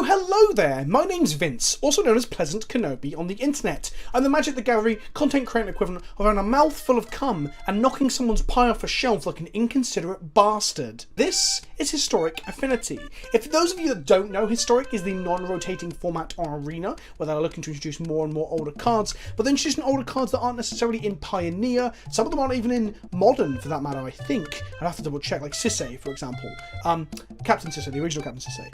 Hello there! My name's Vince, also known as PleasantKenobi on the internet. I'm the Magic the Gathering content creator equivalent of having a mouthful of cum and knocking someone's pie off a shelf like an inconsiderate bastard. This is Historic Affinity. If those of you that don't know, Historic is the non-rotating format on Arena, where they're looking to introduce more and more older cards, but they're introducing older cards that aren't necessarily in Pioneer. Some of them aren't even in Modern, for that matter, I think. I'd have to double check, like Sisay, for example. Captain Sisay, the original Captain Sisay.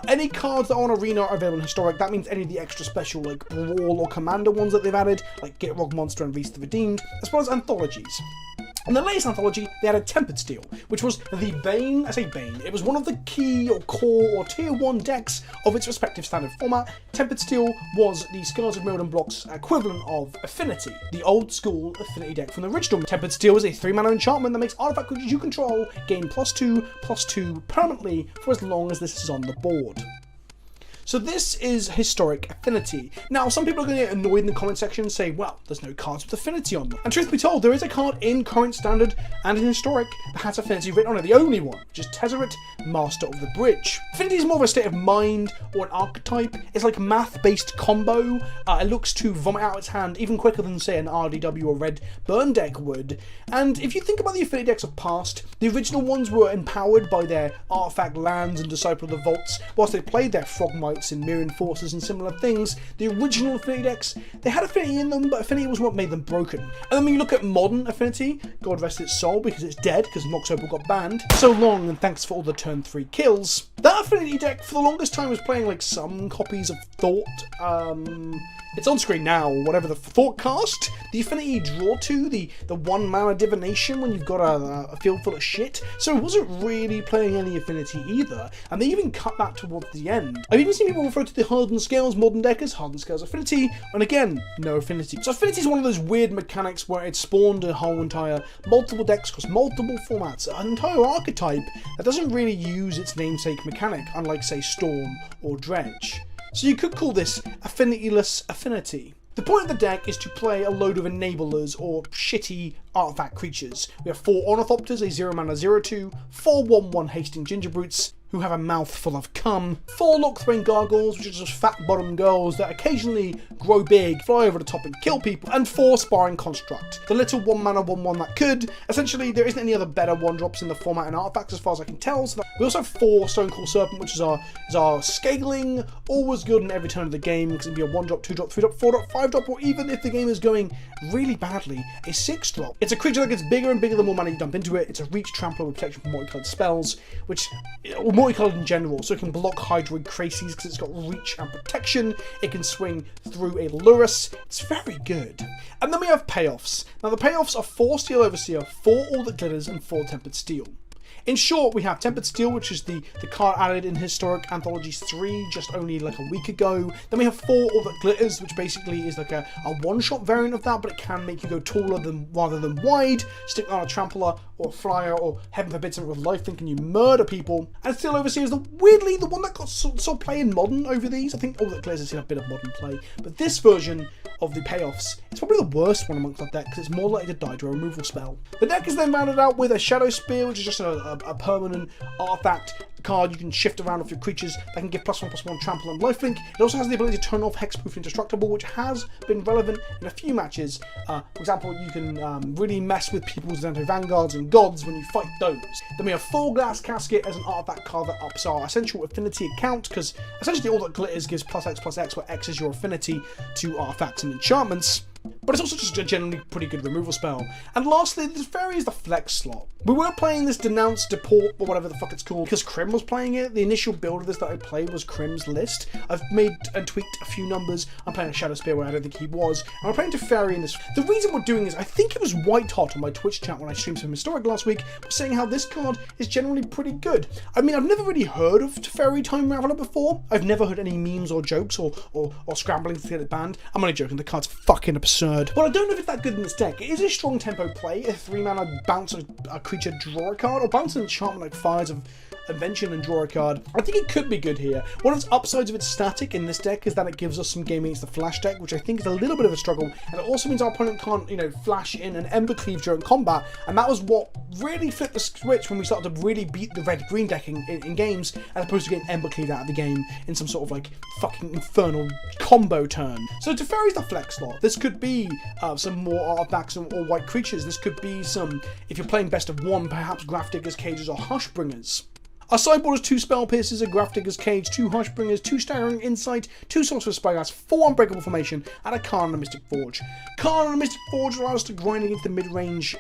Any cards that are on Arena are available in Historic. That means any of the extra special, like Brawl or Commander ones that they've added, like Get Rock Monster and Reese the Redeemed, as well as anthologies. In the latest anthology, they added Tempered Steel, which was the Bane, I say Bane, it was one of the key or core or tier 1 decks of its respective standard format. Tempered Steel was the Scars of Mirrodin block's equivalent of Affinity, the old school Affinity deck from the original. Tempered Steel is a 3-mana enchantment that makes artifact creatures you control gain +2/+2 permanently for as long as this is on the board. So this is Historic Affinity. Now, some people are going to get annoyed in the comment section and say, well, there's no cards with Affinity on them. And truth be told, there is a card in current standard and in Historic that has Affinity written on it, the only one, which is Tezzeret, Master of the Bridge. Affinity is more of a state of mind or an archetype. It's like a math-based combo. It looks to vomit out its hand even quicker than, say, an RDW or Red Burn deck would. And if you think about the Affinity decks of past, the original ones were empowered by their artifact lands and Disciple of the Vaults, whilst they played their Frogmites and Mirror Enforcers and similar things. The original Affinity decks, they had Affinity in them, but Affinity was what made them broken. And then when you look at modern Affinity, God rest its soul because it's dead, because Mox Opal got banned. So long, and thanks for all the turn 3 kills. That Affinity deck for the longest time was playing like some copies of Thought, it's on screen now, or whatever, the Thoughtcast, the Affinity Draw 2, the 1-mana Divination when you've got a field full of shit. So it wasn't really playing any Affinity either, and they even cut that towards the end. I've even seen people refer to the Hardened Scales modern deck as Hardened Scales Affinity, and again, no Affinity. So Affinity is one of those weird mechanics where it spawned a whole entire multiple decks across multiple formats, an entire archetype that doesn't really use its namesake mechanic, unlike, say, Storm or Dredge. So you could call this Affinityless Affinity. The point of the deck is to play a load of enablers or shitty artifact creatures. We have 4 Ornithopters, a 0-mana 0/2, 4 1/1 Hasting Gingerbrutes, who have a mouthful of cum, 4 Lockthwain Gargoyles, which are just fat bottom girls that occasionally grow big, fly over the top and kill people, and 4 Sparring Construct, the little 1-mana 1/1 that could. Essentially, there isn't any other better 1-drops in the format and artifacts as far as I can tell. So we also have 4 Stonecoil Serpent, which is our scaling, always good in every turn of the game, because it can be a 1-drop, 2-drop, 3-drop, 4-drop, 5-drop, or even if the game is going really badly, a 6-drop. It's a creature that gets bigger and bigger the more mana you dump into it. It's a reach trampler with protection from multicolored spells, which, multicolored in general, so it can block Hydroid Crazies because it's got reach and protection. It can swing through a Lurrus. It's very good. And then we have payoffs. Now the payoffs are 4 Steel Overseer, 4 All That Glitters, and 4 Tempered Steel. In short, we have Tempered Steel, which is the card added in Historic Anthologies III just only like a week ago. Then we have 4 All That Glitters, which basically is like a one-shot variant of that, but it can make you go taller rather than wide. Stick on a Trampler or a Flyer, or heaven forbid something with lifelink and you murder people. And Steel Overseer is weirdly the one that got sort of play in Modern over these. I think All That Glitters has seen a bit of Modern play, but this version of the payoffs, it's probably the worst one amongst that deck because it's more likely to die to a removal spell. The deck is then rounded out with a Shadow Spear, which is just a permanent artifact card you can shift around off your creatures that can give +1/+1 trample and lifelink. It also has the ability to turn off hexproof indestructible, which has been relevant in a few matches. For example, you can really mess with people's Vanguards and Gods when you fight those. Then we have 4 Glass Casket as an artifact card that ups our essential affinity account, because essentially All That Glitters gives +X/+X, where X is your affinity to artifacts and enchantments. But it's also just a generally pretty good removal spell. And lastly, this Fairy is the flex slot. We were playing this Denounce, Deport, or whatever the fuck it's called, because Krim was playing it. The initial build of this that I played was Krim's list. I've made and tweaked a few numbers. I'm playing a Shadow Spear where I don't think he was. And we're playing Teferi in this. The reason we're doing this, I think it was white hot on my Twitch chat when I streamed some Historic last week, was saying how this card is generally pretty good. I mean, I've never really heard of Teferi Time Raveler before. I've never heard any memes or jokes or scrambling to get it banned. I'm only joking, the card's fucking absurd. But I don't know if it's that good in this deck. It is a strong tempo play, a 3-mana bounce a creature, draw a card, or bounce an enchantment like Fires of Invention and draw a card. I think it could be good here. One of its upsides of its static in this deck is that it gives us some game against the flash deck, which I think is a little bit of a struggle, and it also means our opponent can't, you know, flash in an Ember Cleave during combat, and that was what really flipped the switch when we started to really beat the red-green deck in games, as opposed to getting Ember Cleave out of the game in some sort of like fucking infernal combo turn. So Teferi's the flex slot. This could be some more artifacts or white creatures. This could be some, if you're playing best of one, perhaps Grafdigger's Cages or Hushbringers. Our sideboard is 2 Spell Piercers, a Grafdigger's Cage, 2 Hushbringers, 2 Staggering Insight, 2 Sorcerer's Spyglass, 4 Unbreakable Formation, and a Karn and a Mystic Forge. Karn and a Mystic Forge allows us to grind against the mid-range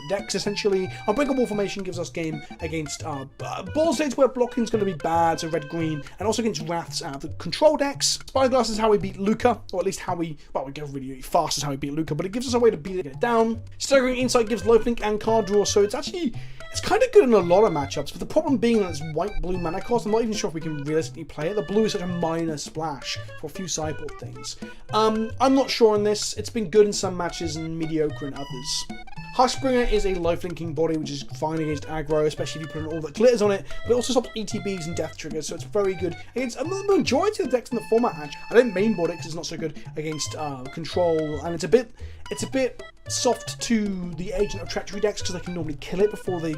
decks, essentially. Unbreakable Formation gives us game against ball states where blocking is going to be bad, so red-green, and also against Wraths out of the control decks. Spyglass is how we beat Luca, or at least how we go really, really fast is how we beat Luca, but it gives us a way to beat it down. Staggering Insight gives lifelink and card draw, so it's kind of good in a lot of matchups, but the problem being that it's white-blue mana cost. I'm not even sure if we can realistically play it. The blue is such a minor splash for a few sideboard things. I'm not sure on this. It's been good in some matches and mediocre in others. Hushbringer is a life-linking body, which is fine against aggro, especially if you put an all that glitters on it, but it also stops ETBs and death triggers, so it's very good against the majority of the decks in the format, actually. I don't mainboard it because it's not so good against control, and it's a bit soft to the Agent of Treachery decks because they can normally kill it before they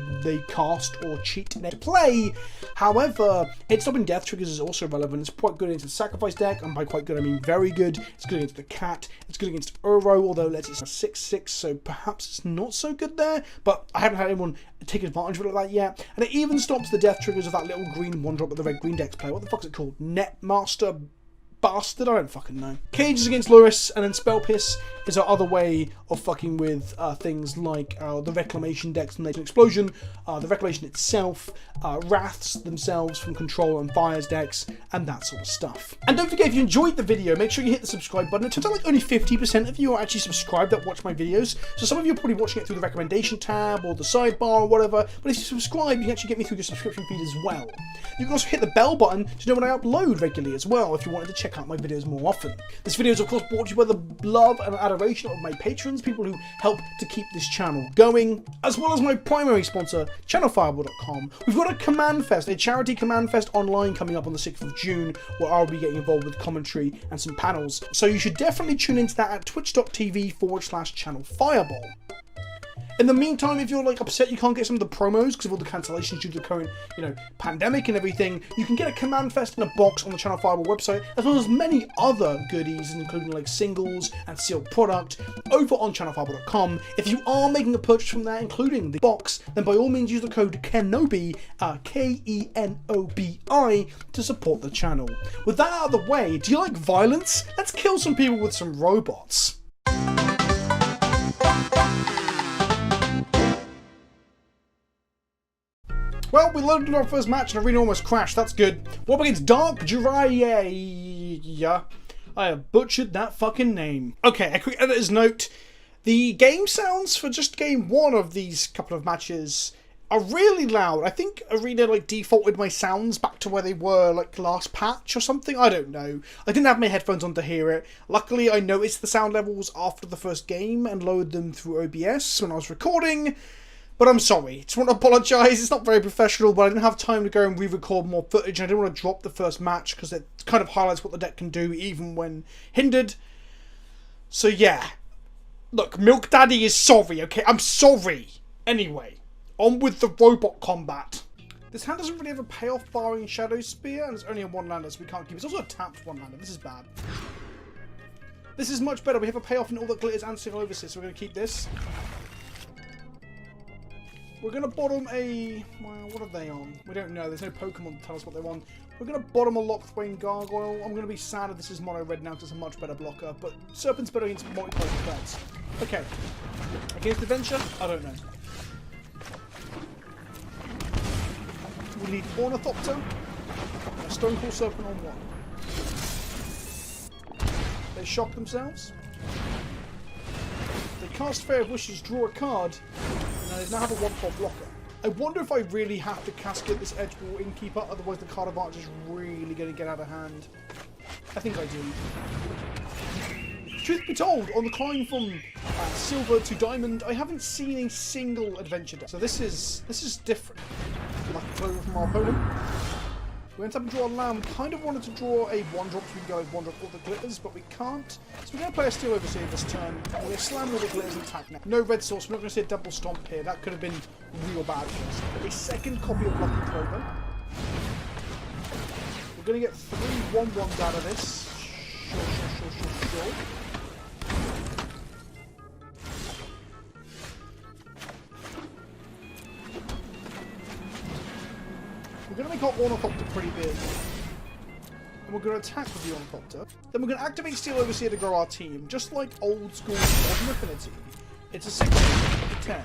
cast or cheat in their play. However, its stopping death triggers is also relevant. It's quite good against the Sacrifice deck, and by quite good I mean very good. It's good against the Cat, it's good against Uro, although it's a 6/6, so perhaps it's not so good there, but I haven't had anyone take advantage of it like that yet. And it even stops the death triggers of that little green 1-drop that the red-green decks play. What the fuck's it called? Netmaster Bastard? I don't fucking know. Cages against Lurrus, and then Spell Pierce is our other way of fucking with things like the Reclamation decks from Latent Explosion, the Reclamation itself, Wraths themselves from Control and Fires decks, and that sort of stuff. And don't forget, if you enjoyed the video, make sure you hit the subscribe button. It turns out like only 50% of you are actually subscribed that watch my videos, so some of you are probably watching it through the recommendation tab or the sidebar or whatever, but if you subscribe, you can actually get me through your subscription feed as well. You can also hit the bell button to know when I upload regularly as well, if you wanted to check out my videos more often. This video is of course brought to you by the love and adoration of my patrons, people who help to keep this channel going, as well as my primary sponsor, channelfireball.com. We've got a Command Fest, a charity Command Fest online coming up on the 6th of June, where I'll be getting involved with commentary and some panels. So you should definitely tune into that at twitch.tv/channelfireball. In the meantime, if you're like upset you can't get some of the promos because of all the cancellations due to the current, pandemic and everything, you can get a Command Fest in a box on the Channel Fireball website, as well as many other goodies, including like singles and sealed product, over on channelfireball.com. If you are making a purchase from there, including the box, then by all means use the code KENOBI, KENOBI, to support the channel. With that out of the way, do you like violence? Let's kill some people with some robots. Well, we loaded our first match and arena almost crashed. That's good. What against Dark Jiraiya? I have butchered that fucking name. Okay, a quick editor's note. The game sounds for just game one of these couple of matches are really loud. I think Arena defaulted my sounds back to where they were last patch or something. I don't know. I didn't have my headphones on to hear it. Luckily, I noticed the sound levels after the first game and lowered them through OBS when I was recording. But I'm sorry, I just want to apologise, it's not very professional, but I didn't have time to go and re-record more footage, and I didn't want to drop the first match, because it kind of highlights what the deck can do, even when hindered. So yeah. Look, Milk Daddy is sorry, okay? I'm sorry! Anyway, on with the robot combat. This hand doesn't really have a payoff barring Shadow Spear, and it's only a one-lander, so we can't keep it. It's also a tapped one-lander, this is bad. This is much better, we have a payoff in All That Glitters and Single Overseas, so we're going to keep this. We're going to bottom a... well, what are they on? We don't know. There's no Pokemon to tell us what they're on. We're going to bottom a Lockthwain Gargoyle. I'm going to be sad if this is mono red now because it's a much better blocker. But Serpent's better against multi-color effects. Okay. Against Adventure? I don't know. We need Ornithopter. A Stonecool Serpent on one. They shock themselves. They cast Fair Wishes, draw a card. Now they now have a 1/4 blocker. I wonder if I really have to cascade this Edgewall Innkeeper, otherwise the card advantage is really going to get out of hand. I think I do. Truth be told, on the climb from Silver to Diamond, I haven't seen a single adventure deck. So this is different. Clover from our opponent. We went up and draw a land. We kind of wanted to draw a 1-drop so we can go like 1-drop all the glitters, but we can't. So we're going to play a Steel Overseer this turn. We're going to slam all the glitters and attack now. No red source. We're not going to see a double stomp here. That could have been real bad for us. A second copy of Lucky Clover. We're going to get 3 1-1s out of this. Sure. We're going to make our Ornithopter pretty big. And we're going to attack with the Ornithopter. Then we're going to activate Steel Overseer to grow our team. Just like old school modern Affinity. It's a 6 to 10.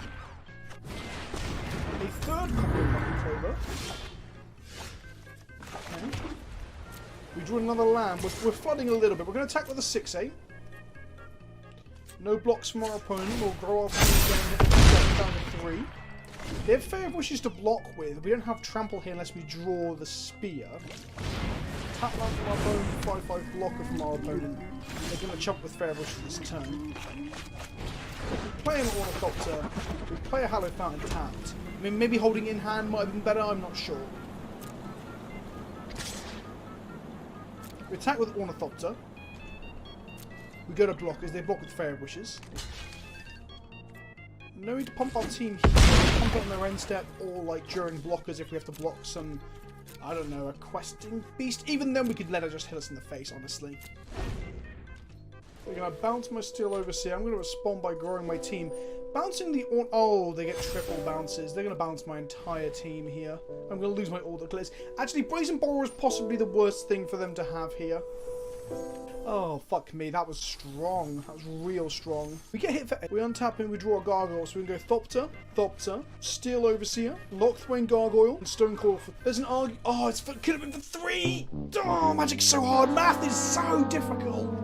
A third copy of Lucky Clover. Okay. We drew another land. We're flooding a little bit. We're going to attack with a 6-8. No blocks from our opponent. We'll grow our team down to 3. They have Fair Wishes to block with. We don't have Trample here unless we draw the Spear. Tap land from our opponent, 5-5 blocker from our opponent. They're going to chop with Fair Wishes this turn. We play an Ornithopter. We play a Hallowed Fountain tapped. I mean, maybe holding in hand might have been better, I'm not sure. We attack with Ornithopter. We go to blockers. They block with Fair Wishes. No need to pump our team here. Pump it on their end step or like during blockers if we have to block some, I don't know, a questing beast. Even then we could let it just hit us in the face, honestly. We're going to bounce my Steel Overseer. I'm going to respond by growing my team. Bouncing the... Oh, they get triple bounces. They're going to bounce my entire team here. I'm going to lose my Order Glitters. Actually, Brazen Borrower is possibly the worst thing for them to have here. Oh, fuck me. That was strong. That was real strong. We get hit for... We untap and we draw a Gargoyle. So we can go Thopter, Steel Overseer, Lockthwain Gargoyle, and Stonecoil for... There's an argue... Oh, it could have been for 3! Oh, Magic's so hard. Math is so difficult.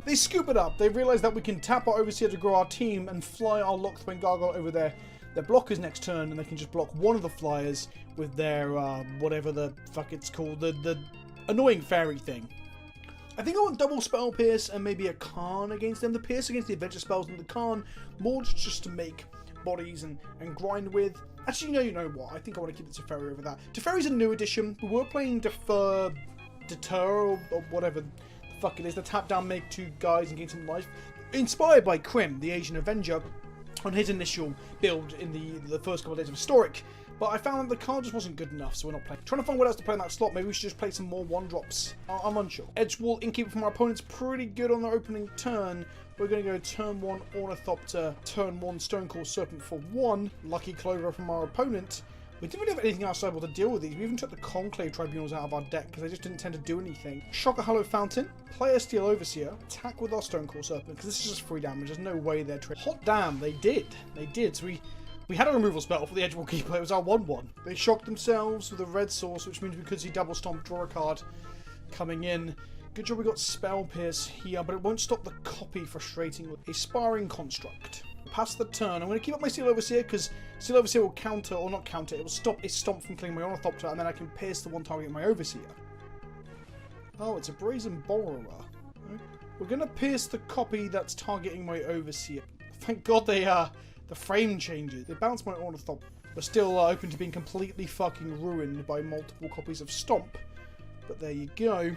They scoop it up. They realise that we can tap our Overseer to grow our team and fly our Lockthwain Gargoyle over their blockers next turn, and they can just block one of the flyers with their, whatever the fuck it's called, the annoying fairy thing. I think I want double Spell Pierce and maybe a Karn against them. The Pierce against the Adventure spells and the Karn more just to make bodies and grind with. Actually, no, you know what? I think I want to keep the Teferi over that. Teferi's a new edition. We were playing Deter or whatever the fuck it is. The tap down, make 2 guys and gain some life. Inspired by Krim, the Asian Avenger, on his initial build in the first couple of days of Historic. But I found that the card just wasn't good enough, so we're not playing. Trying to find what else to play in that slot. Maybe we should just play some more 1-drops. I'm unsure. Edgewall Innkeeper from our opponent's pretty good on their opening turn. We're going to go turn 1 Ornithopter, turn 1 Stonecoil Serpent for 1. Lucky Clover from our opponent. We didn't really have anything else able to deal with these. We even took the Conclave Tribunals out of our deck because they just didn't tend to do anything. Shock a Hallowed Fountain, play a Steel Overseer, attack with our Stonecoil Serpent because this is just free damage. There's no way they're Hot damn, they did. They did. So we had a removal spell for the Edgewall Keeper. It was our 1-1. They shocked themselves with a red source, which means we could see double stomp, draw a card coming in. Good job we got Spell Pierce here, but it won't stop the copy frustratingly. A Sparring Construct. Past the turn, I'm going to keep up my Steel Overseer because Steel Overseer will counter, or not counter, it will stop its stomp from killing my Ornithopter, and then I can pierce the one target my Overseer. Oh, it's a Brazen Borrower. We're going to pierce the copy that's targeting my Overseer. Thank God the frame changes. They bounce my Ornithopter. We're still open to being completely fucking ruined by multiple copies of Stomp. But there you go.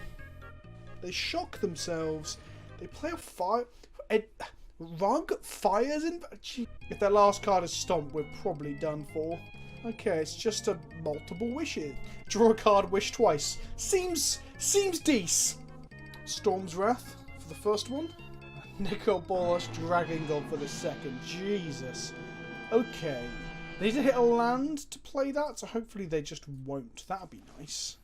They shock themselves. They play a fire... Rug fires in... If their last card is Stomp, we're probably done for. Okay, it's just a multiple wishes. Draw a card, wish twice. Seems decent. Storm's Wrath for the first one. Nicobolas Dragon God for the second. Jesus. Okay. They need to hit a land to play that, so hopefully they just won't. That'd be nice.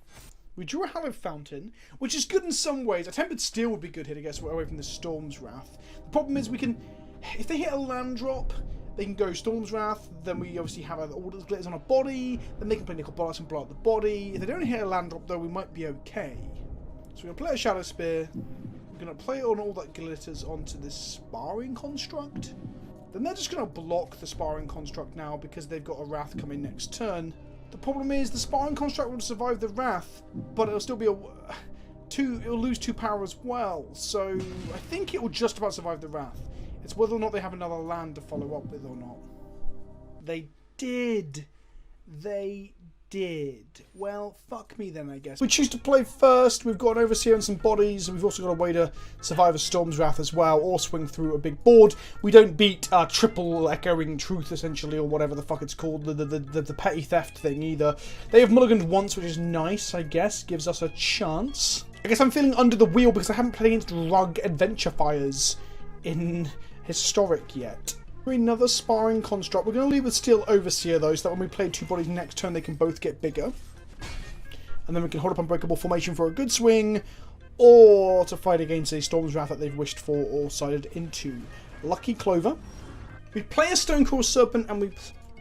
We drew a Hallowed Fountain, which is good in some ways. A Tempered Steel would be good here to get away from the Storm's Wrath. The problem is we can... If they hit a land drop, they can go Storm's Wrath, then we obviously have all those glitters on our body, then they can play Nicobolas and blow up the body. If they don't hit a land drop, though, we might be okay. So we're going to play a Shadow Spear. We're going to play on all that glitters onto this Sparring Construct. Then they're just going to block the Sparring Construct now because they've got a Wrath coming next turn. The problem is the Sparring Construct will survive the Wrath, but it'll still be it'll lose 2 power as well. So I think it will just about survive the Wrath. It's whether or not they have another land to follow up with or not. They did. They did. Well, fuck me then, I guess. We choose to play first. We've got an Overseer and some bodies. And we've also got a way to survive a Storm's Wrath as well, or swing through a big board. We don't beat triple echoing truth, essentially, or whatever the fuck it's called, the petty theft thing either. They have mulliganed once, which is nice, I guess. Gives us a chance. I guess I'm feeling under the wheel because I haven't played against Rug Adventure Fires in Historic yet. Another sparring construct. We're going to leave with Steel Overseer though, so that when we play two bodies next turn they can both get bigger. And then we can hold up Unbreakable Formation for a good swing, or to fight against a Storm's Wrath that they've wished for or sided into. Lucky Clover. We play a Stonecoil Serpent and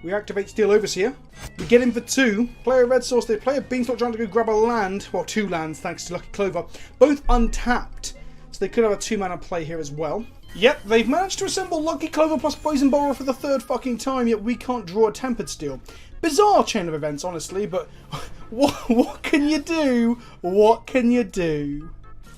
we activate Steel Overseer. We get in for 2. Play a Red Source. They play a Beanstalk trying to go grab a land. Well, 2 lands thanks to Lucky Clover. Both untapped. So they could have a 2-mana play here as well. Yep, they've managed to assemble Lucky Clover plus Poison Borrower for the 3rd fucking time, yet we can't draw a Tempered Steel. Bizarre chain of events, honestly, but what can you do? What can you do?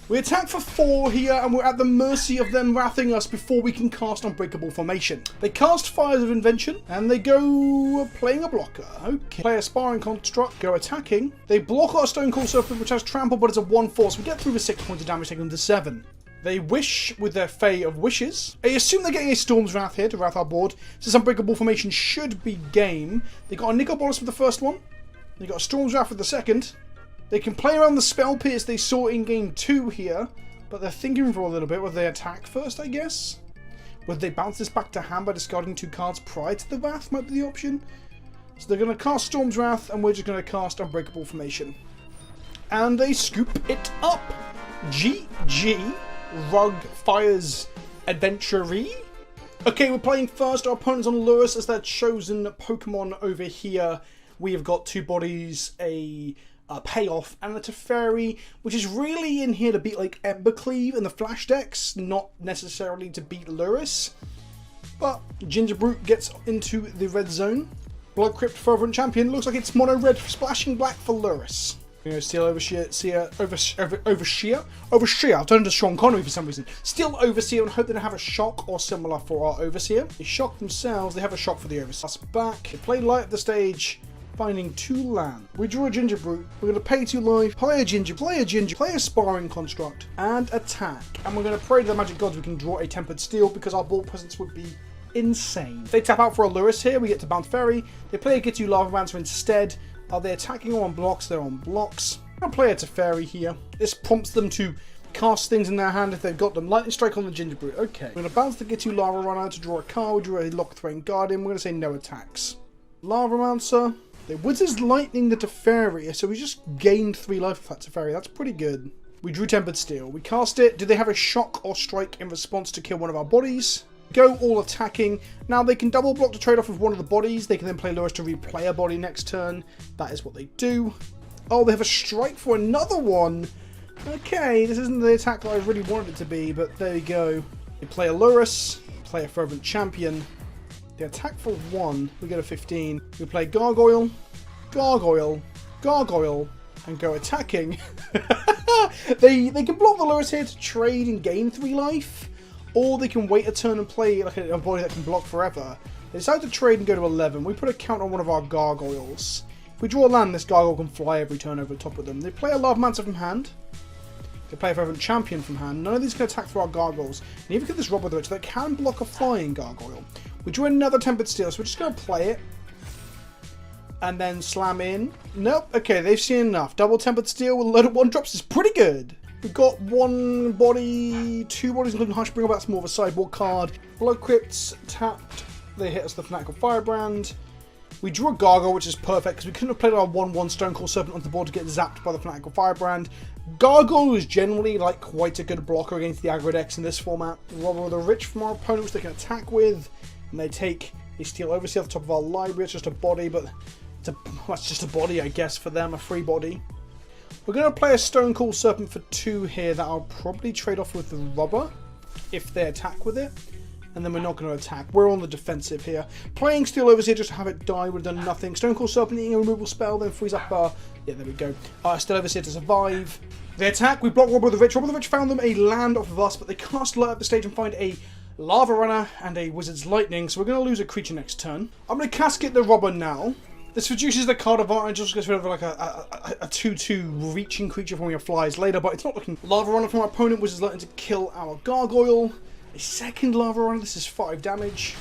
We attack for 4 here, and we're at the mercy of them wrathing us before we can cast Unbreakable Formation. They cast Fires of Invention, and they go playing a blocker. Okay. Play a Sparring Construct, go attacking. They block our Stonecoil Serpent, which has Trample, but it's a 1/4, so we get through the 6 points of damage, taking them to 7. They wish with their Fae of Wishes. I assume they're getting a Storm's Wrath here to wrath our board, since Unbreakable Formation should be game. They got a Nicol Bolas for the first one. They got a Storm's Wrath for the second. They can play around the Spell Pierce they saw in game 2 here, but they're thinking for a little bit. Would they attack first, I guess? Would they bounce this back to hand by discarding 2 cards prior to the Wrath, might be the option. So they're going to cast Storm's Wrath, and we're just going to cast Unbreakable Formation. And they scoop it up. GG. Rug Fires Adventure-y. Okay, we're playing first. Our opponent's on Lurrus as their chosen Pokemon over here. We have got 2 bodies, a Payoff, and a Teferi, which is really in here to beat like Embercleave in the Flash decks, not necessarily to beat Lurrus. But Gingerbrute gets into the red zone. Blood Crypt Fervent Champion looks like it's mono red splashing black for Lurrus. Steel Overseer. I've turned into Sean Connery for some reason. Steel Overseer and hope they don't have a shock or similar for our Overseer. They shock themselves, they have a shock for the Overseer. That's back. They play light up the stage, finding 2 land. We draw a Gingerbrute. We're going to pay 2 life, play a Ginger, play a Sparring Construct, and attack. And we're going to pray to the Magic Gods we can draw a Tempered Steel because our board presence would be insane. If they tap out for a Lurrus here, we get to Bounce Fairy. They play a Gitu Lava Bouncer instead. Are they attacking or on blocks? They're on blocks. I'll play a Teferi here. This prompts them to cast things in their hand if they've got them. Lightning Strike on the Gingerbrute. Okay. We're going to bounce the Gitu Lava Runner to draw a card. We draw a Lock-Thwain Guardian. We're going to say no attacks. Lava Bouncer. They Wizard's Lightning the Teferi. So we just gained 3 life with that Teferi. That's pretty good. We drew Tempered Steel. We cast it. Do they have a shock or strike in response to kill one of our bodies? Go all attacking. Now they can double block to trade off with one of the bodies. They can then play Lurrus to replay a body next turn. That is what they do. Oh, they have a strike for another one. Okay, this isn't the attack that I really wanted it to be, but there you go. They play a Lurrus, play a Fervent Champion. They attack for 1. We get a 15. We play Gargoyle, Gargoyle, Gargoyle, and go attacking. They can block the Lurrus here to trade and gain 3 life. Or they can wait a turn and play like a body that can block forever. They decide to trade and go to 11. We put a count on one of our Gargoyles. If we draw a land, this Gargoyle can fly every turn over the top of them. They play a Lavamancer from hand. They play a Fervent Champion from hand. None of these can attack through our Gargoyles. And even if this Robber the Witch, they can block a flying Gargoyle. We drew another Tempered Steel, so we're just going to play it. And then slam in. Nope. Okay, they've seen enough. Double Tempered Steel with a load of 1-drops is pretty good. We've got 1 body, 2 bodies, including Hushbringer. That's more of a sideboard card. Blood Crypts tapped. They hit us with the Fanatical Firebrand. We drew a Gargoyle, which is perfect because we couldn't have played our 1/1 Stonecoil Serpent onto the board to get zapped by the Fanatical Firebrand. Gargoyle is generally like quite a good blocker against the aggro decks in this format. Robber the Rich from our opponent, which they can attack with, and they take a Steel Overseer off the top of our library. It's just a body, but that's just a body, I guess, for them, a free body. We're going to play a Stonecoil Serpent for 2 here that I'll probably trade off with the Robber if they attack with it. And then we're not going to attack. We're on the defensive here. Playing Steel Overseer just to have it die would have done nothing. Stonecoil Serpent eating a removal spell, then freeze up our... Yeah, there we go. Steel Overseer to survive. They attack. We block Robber the Rich. Robber the Rich found them a land off of us, but they cast light up the stage and find a Lava Runner and a Wizard's Lightning. So we're going to lose a creature next turn. I'm going to casket the Robber now. This reduces the card advantage, just gets rid of like a 2/2 reaching creature from your flies later, but it's not looking. Lava Runner from our opponent, which is likely to kill our Gargoyle. A second Lava Runner, this is 5 damage.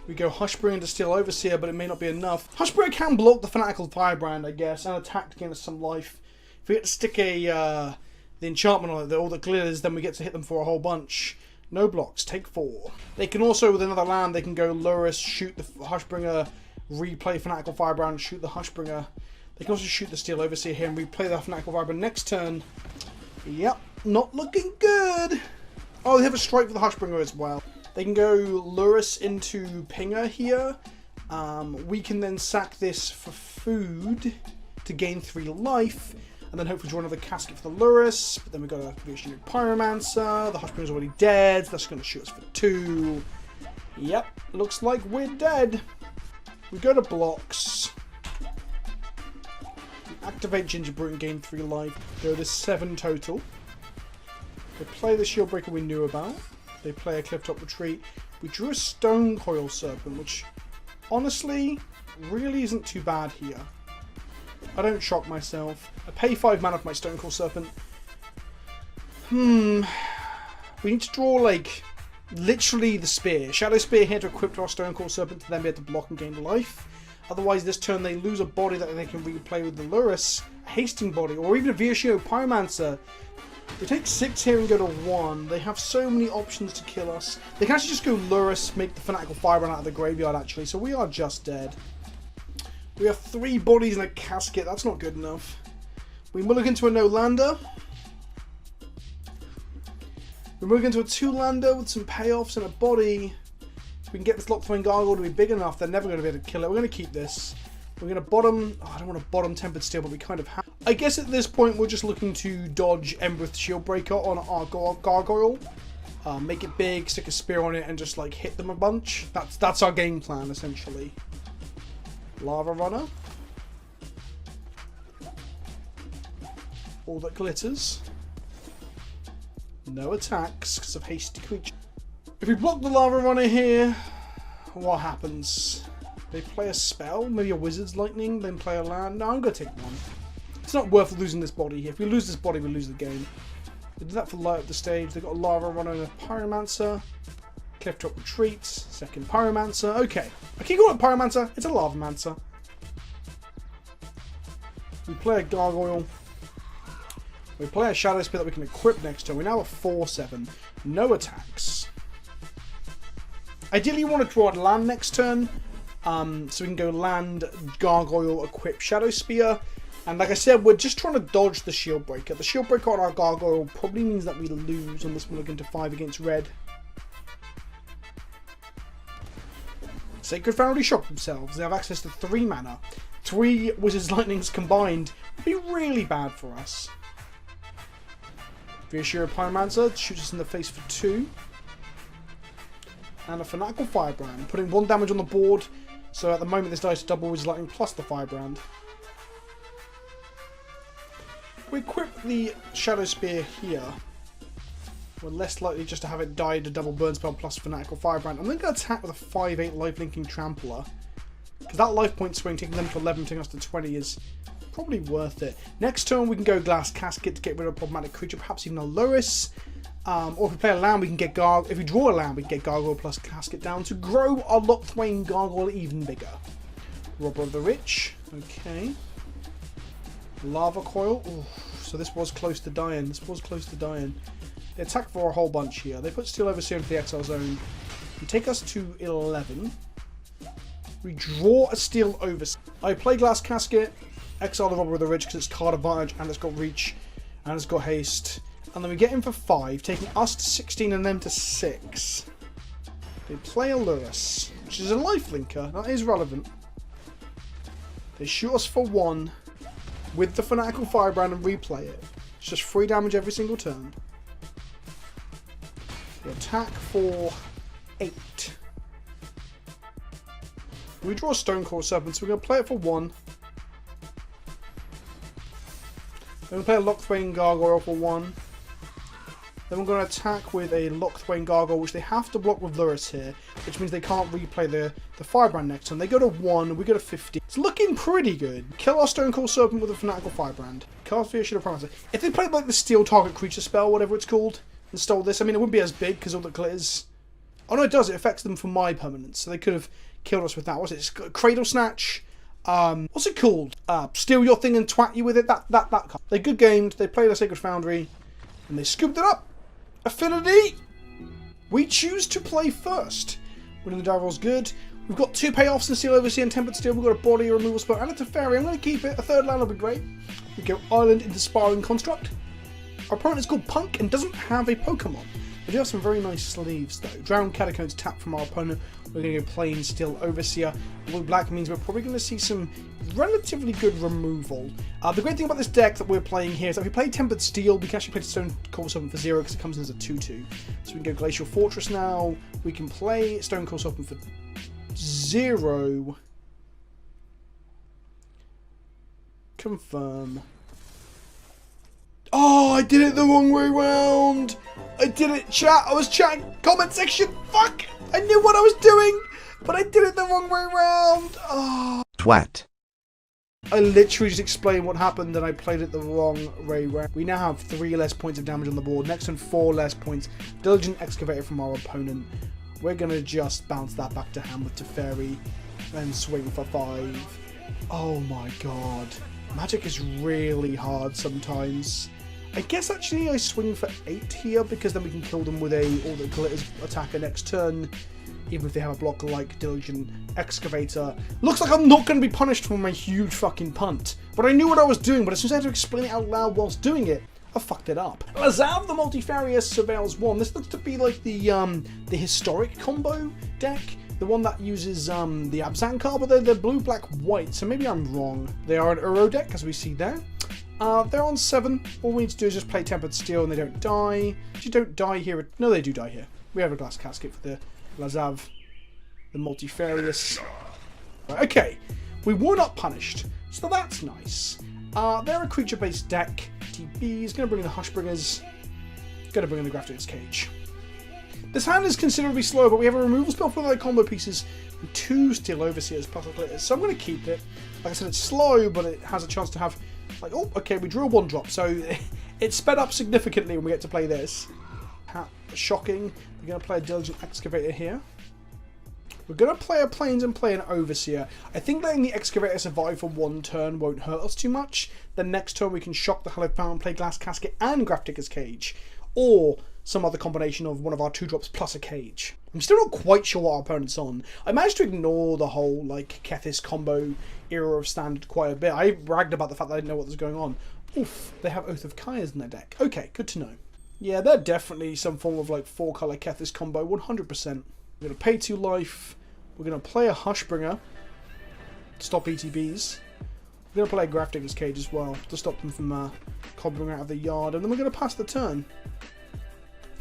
We go Hushbringer to steal Overseer, but it may not be enough. Hushbringer can block the Fanatical Firebrand, I guess, and attack to gain us some life. If we get to stick the enchantment on it, all that glitters, then we get to hit them for a whole bunch. No blocks, take 4. They can also, with another land, they can go Lurrus, shoot the Hushbringer, replay Fanatical Firebrand, shoot the Hushbringer. They can also shoot the Steel Overseer here and replay the Fanatical Firebrand next turn. Yep, not looking good. Oh, they have a strike for the Hushbringer as well. They can go Lurrus into Pinger here. We can then sack this for food to gain 3 life. And then hopefully draw another casket for the Lurrus. But then we've got a Visionary Pyromancer. The Hushbringer's already dead. That's going to shoot us for 2. Yep, looks like we're dead. We go to blocks. We activate Gingerbrute and gain 3 life. Go to 7 total. They play the Shieldbreaker we knew about. They play a Clifftop Retreat. We drew a Stone Coil Serpent, which honestly really isn't too bad here. I don't shock myself. I pay 5 mana for my Stone Coil Serpent. We need to draw like literally the Spear. Shadow Spear here to equip our Stone Coil Serpent to then be able to block and gain life. Otherwise this turn they lose a body that they can replay with the Lurrus, a Hasting Body, or even a Viashio Pyromancer. We take 6 here and go to 1. They have so many options to kill us. They can actually just go Lurrus, make the Fanatical Firebrand out of the graveyard actually, so we are just dead. We have 3 bodies in a casket, that's not good enough. We look into a no-lander. We move into a 2-lander with some payoffs and a body. If we can get this Lock-Throwing Gargoyle to be big enough, they're never going to be able to kill it. We're going to keep this. We're going to bottom... Oh, I don't want to bottom Tempered Steel, but we kind of have... I guess at this point we're just looking to dodge Embereth Shieldbreaker on our Gargoyle. Make it big, stick a spear on it, and just like hit them a bunch. That's our game plan, essentially. Lava Runner. All that glitters. No attacks because of hasty creature. If we block the Lava Runner here, what happens? They play a spell, maybe a Wizard's Lightning, then play a land. No, I'm going to take 1. It's not worth losing this body here. If we lose this body, we lose the game. They did that for light up the stage. They've got a Lava Runner and a Pyromancer. Clifftop Retreat, second Pyromancer. Okay, I keep calling it Pyromancer. It's a Lavamancer. We play a Gargoyle. We play a Shadow Spear that we can equip next turn. We now have 4/7. No attacks. Ideally, you want to draw a land next turn. So we can go land, Gargoyle, equip Shadow Spear. And like I said, we're just trying to dodge the Shieldbreaker. The Shieldbreaker on our Gargoyle probably means that we lose on this one looking to 5 against red. Sacred Foundry shock themselves. They have access to 3 mana. 3 Wizard's Lightnings combined would be really bad for us. Viashio Pyromancer shoots us in the face for 2. And a Fanatical Firebrand, putting 1 damage on the board. So at the moment this dice double Wizard's Lightning plus the Firebrand. We equip the Shadow Spear here. We're less likely just to have it die to double burn spell plus Fanatical Firebrand. I'm then going to attack with a 5/8 life-linking Trampler. Because that life point swing, taking them to 11, taking us to 20 is probably worth it. Next turn we can go Glass Casket to get rid of a problematic creature, perhaps even a Lurrus. Or if we play a land, we can get If we draw a land, we can get Gargoyle plus Casket down to grow our Lock-Twain Gargoyle even bigger. Robber of the Rich. Okay. Lava Coil. Ooh, so this was close to dying. They attack for a whole bunch here. They put Steel Overseer into the Exile Zone. And take us to 11. We draw a Steel Overseer. I play Glass Casket, exile the Robber of the Rich because it's card advantage and it's got reach and it's got haste. And then we get in for 5, taking us to 16 and them to 6. They play a Lurrus, which is a lifelinker. That is relevant. They shoot us for 1 with the Fanatical Firebrand and replay it. It's just 3 damage every single turn. They attack for 8. We draw a Stone Coil Serpent, so we're going to play it for 1. Then we play a Lock-Twain Gargoyle for 1. Then we're going to attack with a Locthwain Gargoyle, which they have to block with Luris here, which means they can't replay the Firebrand next turn. They go to 1, we go to 50. It's looking pretty good. Kill our Stonecoil Serpent with a Fanatical Firebrand. Cast Fear should have promised it. If they played like the Steel Target Creature spell, whatever it's called, and stole this, I mean, it wouldn't be as big because all the glitters. Oh no, it does. It affects them for my permanence, so they could have killed us with that. What's it? It's Cradle Snatch. What's it called? Steal your thing and twat you with it. That card. They're good gamed. They played a Sacred Foundry, and they scooped it up. Affinity. We choose to play first. Winning the die roll's good. We've got 2 payoffs in Steel Overseer and Tempered Steel. We've got a body, a removal spell, and a Teferi. I'm going to keep it. A 3rd land will be great. We go Island into Sparring Construct. Our opponent is called Punk and doesn't have a Pokemon. We do have some very nice sleeves though. Drowned Catacombs tap from our opponent. We're going to go Plain Steel Overseer. Blue Black means we're probably going to see some relatively good removal. The great thing about this deck that we're playing here is that if we play Tempered Steel, we can actually play Stonecoil Serpent for 0 because it comes in as a 2/2. So we can go Glacial Fortress now. We can play Stonecoil Serpent for 0. Confirm. Oh, I did it the wrong way round. I did it, chat. I was chatting. Comment section. Fuck. I knew what I was doing, but I did it the wrong way round. Oh. Twat. I literally just explained what happened and I played it the wrong way round. We now have 3 less points of damage on the board. Next one, 4 less points. Diligent Excavator from our opponent. We're going to just bounce that back to hand with Teferi and swing for 5. Oh my god. Magic is really hard sometimes. I guess actually I swing for 8 here because then we can kill them with a All That Glitters attacker next turn. Even if they have a block like Diligent Excavator. Looks like I'm not going to be punished for my huge fucking punt. But I knew what I was doing, but as soon as I had to explain it out loud whilst doing it, I fucked it up. Lazav the Multifarious Surveils 1. This looks to be like the Historic combo deck. The one that uses the Abzan card, but they're blue, black, white. So maybe I'm wrong. They are an Uro deck, as we see there. They're on 7. All we need to do is just play Tempered Steel and they don't die. Actually, don't die here. No, they do die here. We have a Glass Casket for the Lazav, the Multifarious. Right, okay, we were not punished, so that's nice. They're a creature-based deck. TB is going to bring in the Hushbringers. Going to bring in the Grafton's Cage. This hand is considerably slow, but we have a removal spell for their combo pieces and 2 Steel Overseers plus glitters, so I'm going to keep it. Like I said, it's slow, but it has a chance to have, like, oh, okay, we drew a 1-drop, so it's sped up significantly when we get to play this. Shocking. We're going to play a Diligent Excavator here. We're going to play a Plains and play an Overseer. I think letting the Excavator survive for 1 turn won't hurt us too much. Then next turn we can shock the Hallowed Fountain, play Glass Casket and Grafdigger's Cage. Or some other combination of one of our 2-drops plus a cage. I'm still not quite sure what our opponent's on. I managed to ignore the whole like Kethis combo era of Standard quite a bit. I bragged about the fact that I didn't know what was going on. Oof, they have Oath of Kaias in their deck. Okay, good to know. Yeah, they're definitely some form of like 4-color Kethis combo, 100%. We're going to pay 2 life. We're going to play a Hushbringer to stop ETBs. We're going to play a Grafdigger's Cage as well to stop them from cobbling out of the yard. And then we're going to pass the turn.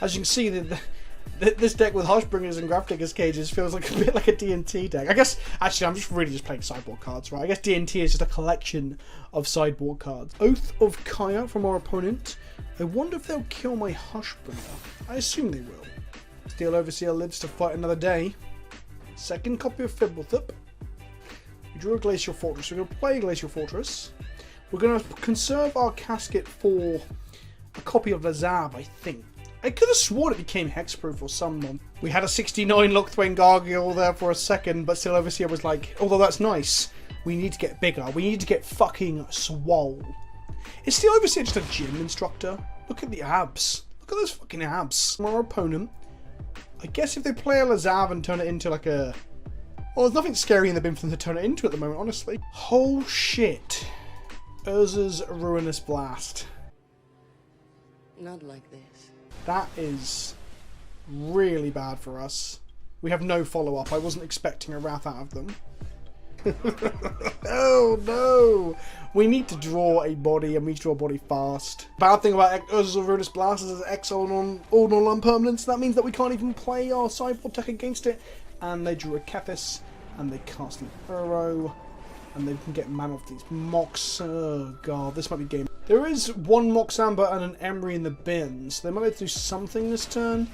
As you can see, this deck with Hushbringers and Grafdigger's Cages feels like a bit like a D&T deck. I guess, actually, I'm just really playing sideboard cards, right? I guess D&T is just a collection of sideboard cards. Oath of Kaya from our opponent. I wonder if they'll kill my Hushbringer. I assume they will. Steel Overseer lives to fight another day. Second copy of Fibblethip. We drew a Glacial Fortress. We're going to play Glacial Fortress. We're going to conserve our casket for a copy of Lazav, I think. I could have sworn it became hexproof or someone. We had a 69 Locthwain Gargoyle there for a second, but Steel Overseer was like, although that's nice, we need to get bigger. We need to get fucking swole. Is Steel Overseer just a gym instructor? Look at the abs. Look at those fucking abs. From our opponent. I guess if they play a Lazav and turn it into like a... Well, there's nothing scary in the bin for them to turn it into at the moment, honestly. Oh shit. Urza's Ruinous Blast. Not like this. That is really bad for us. We have no follow-up. I wasn't expecting a Wrath out of them. Oh no! We need to draw a body, and we need to draw a body fast. Bad thing about Urza's Ruinous Blast is it's exile on all non-permanents. That means that we can't even play our sideboard deck against it. And they drew a Kethis, and they cast an Uro. And they can get mana off these Mox. Oh god, this might be game. There is one Mox Amber and an Emery in the bin, so they might be able to do something this turn.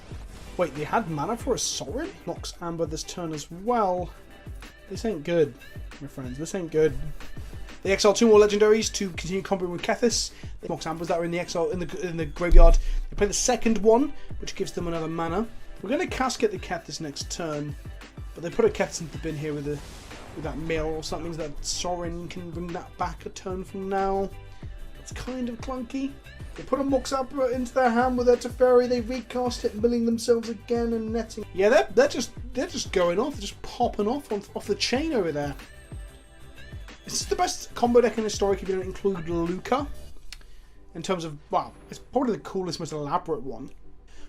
Wait, they had mana for a Sorin? Mox Amber this turn as well. This ain't good, my friends. This ain't good. They exile 2 more legendaries to continue comboing with Kethis. The Mox Ambers that are in the exile in the graveyard. They play the second one, which gives them another mana. We're going to casket the Kethis next turn, but they put a Kethis into the bin here with that mill or something, so that Sorin can bring that back a turn from now. It's kind of clunky. They put a Mox Amber into their hand with their Teferi. They recast it, milling themselves again and netting. Yeah, they're just going off. They're just popping off the chain over there. This is the best combo deck in Historic if you don't include Luca. In terms of, wow, it's probably the coolest, most elaborate one.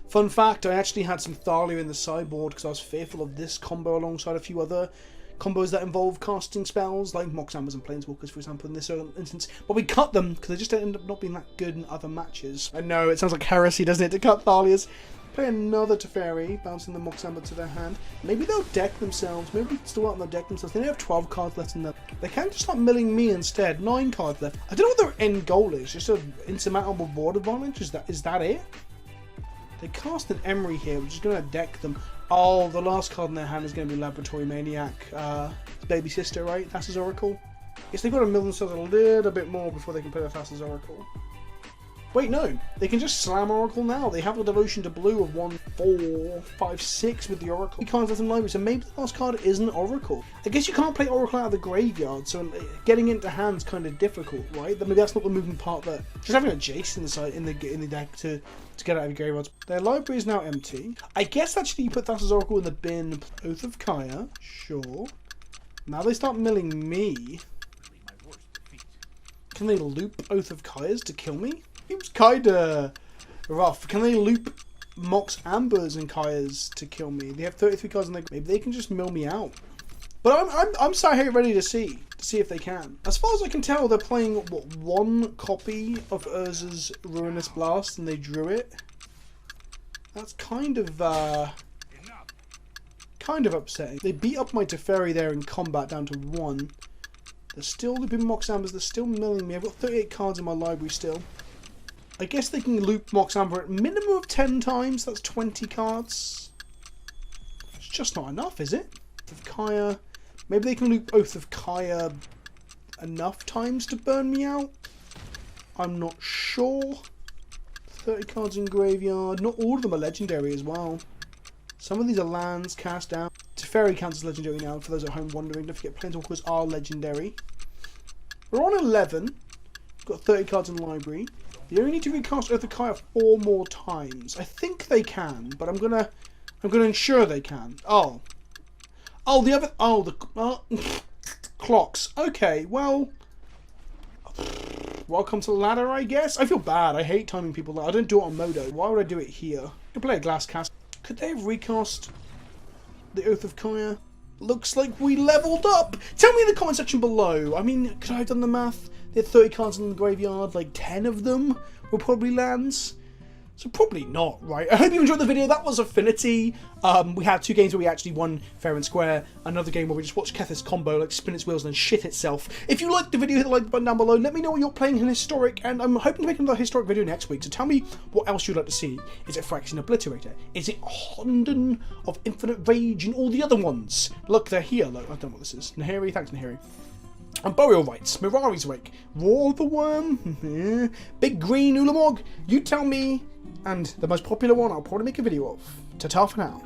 Fun fact, I actually had some Thalia in the sideboard because I was fearful of this combo alongside a few other combos that involve casting spells, like Mox Ambers and Planeswalkers, for example, in this instance. But we cut them because they just end up not being that good in other matches. I know, it sounds like heresy, doesn't it, to cut Thalias. Play another Teferi, bouncing the Mox Amber to their hand. Maybe they'll deck themselves. Maybe we can still out and they'll deck themselves. They only have 12 cards left in them. They can just start milling me instead. 9 cards left. I don't know what their end goal is. Just an insurmountable board advantage? Is that it? They cast an Emery here, which is going to deck them. Oh, the last card in their hand is going to be Laboratory Maniac. Baby Sister, right? Thassa's Oracle. Guess they've got to mill themselves a little bit more before they can play the Thassa's Oracle. Wait, no. They can just slam Oracle now. They have the Devotion to Blue of 1, 4, 5, 6 with the Oracle. Cards left in the library, so maybe the last card isn't Oracle. I guess you can't play Oracle out of the graveyard, so getting into hand's kind of difficult, right? Maybe that's not the moving part that... Just having a Jace in the deck to get out of the graveyards. Their library is now empty. I guess actually you put Thassa's Oracle in the bin. Oath of Kaya. Sure. Now they start milling me. Can they loop Oath of Kaya's to kill me? Seems kinda rough. Can they loop Mox Ambers and Kaya's to kill me? They have 33 cards and maybe they can just mill me out. But I'm sat here ready to see if they can. As far as I can tell, they're playing what, 1 copy of Urza's Ruinous Blast and they drew it. That's kind of upsetting. They beat up my Teferi there in combat down to 1. They're still looping Mox Ambers. They're still milling me. I've got 38 cards in my library still. I guess they can loop Mox Amber at minimum of 10 times. That's 20 cards. It's just not enough, is it? Oath of Kaya. Maybe they can loop Oath of Kaya enough times to burn me out. I'm not sure. 30 cards in graveyard. Not all of them are legendary as well. Some of these are lands cast down. Teferi counts as legendary now, for those at home wondering. Don't forget, Planeswalkers are legendary. We're on 11. We've got 30 cards in the library. You only need to recast Oath of Kaya 4 more times. I think they can, but I'm gonna ensure they can. Oh, the clocks. Okay, well, welcome to the ladder, I guess. I feel bad. I hate timing people. I don't do it on Modo. Why would I do it here? I could play a glass cast. Could they have recast the Oath of Kaya? Looks like we leveled up. Tell me in the comment section below. I mean, could I have done the math? They had 30 cards in the graveyard, like 10 of them were probably lands. So probably not, right? I hope you enjoyed the video. That was Affinity. We had 2 games where we actually won fair and square. Another game where we just watched Kethis combo, like spin its wheels and shit itself. If you liked the video, hit the like button down below. Let me know what you're playing in Historic, and I'm hoping to make another Historic video next week. So tell me what else you'd like to see. Is it Phyrexian Obliterator? Is it Honden of Infinite Rage and all the other ones? Look, they're here. Look, I don't know what this is. Nahiri, thanks Nahiri. And Burial Rites, Mirari's Wake, War of the Worm, Big Green Ulamog. You tell me, and the most popular one I'll probably make a video of. Ta-ta for now.